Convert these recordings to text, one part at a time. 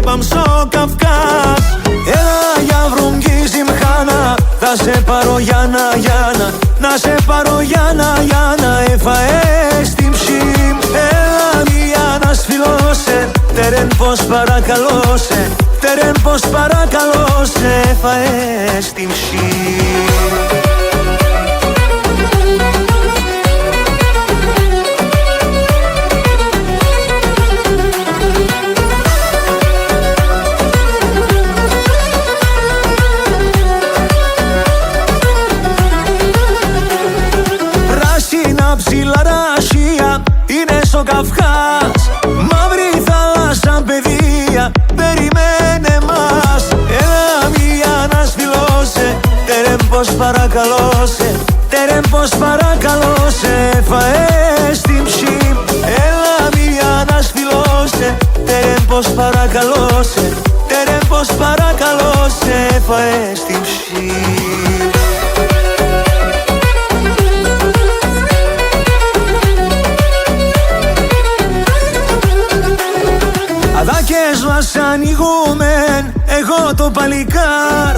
παμ στο Καυκάς. Έλα για βρουμκή ζυμχάνα, θα σε πάρω Γιάννα, Γιάννα. Να σε πάρω Γιάννα, Γιάννα, έφαες την ψήμ. Έλα μία να σφυλώσε, τερεν πως παρακαλώ σε. Τερεν πως παρακαλώ σε, έφαες την ψήμ. Ψιλαράσια είναι στο Καυκάς. Μαύρη θάλασσα παιδεία περιμένε μας. Έλα μία να σφυλώσε, τερεν πως παρακαλώ σε. Τερεν πως παρακαλώ σε, φαές την ψήμ. Έλα μία να σφυλώσε, τερεν πως παρακαλώ σε. Τερεν πως παρακαλώ σε, φαές την ψήμ. Αδάκες μας ανοιγούμεν, εγώ το παλικάρ.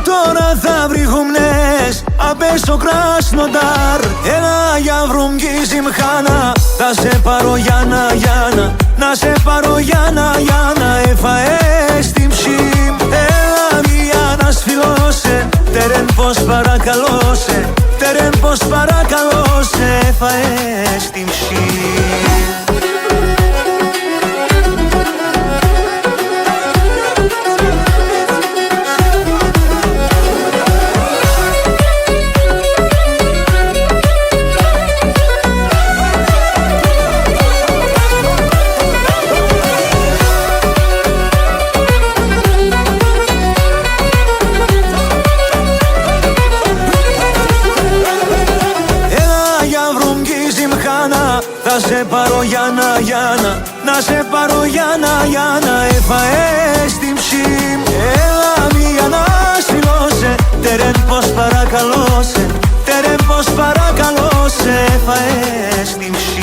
Τώρα θα βρηγουμνές, απ' στο Κράσνονταρ. Έλα για βρουμκή ζυμχάνα, θα σε πάρω Γιάννα, Γιάννα. Να σε πάρω Γιάννα, Γιάννα, έφαες την ψήμ. Έλα μία να σφυλώσε, τερεν πως παρακαλώ σε. Τερεν πως παρακαλώ σε, έφαες την ψήμ. Θα σε πάρω Γιάννα, Γιάννα. Να σε πάρω Γιάννα, Γιάννα, έφαες την ψήμ. Έλα μία να σφυλώσε, τερεν πως παρακαλώ σε. Τερεν πως παρακαλώ σε, έφαες την ψήμ.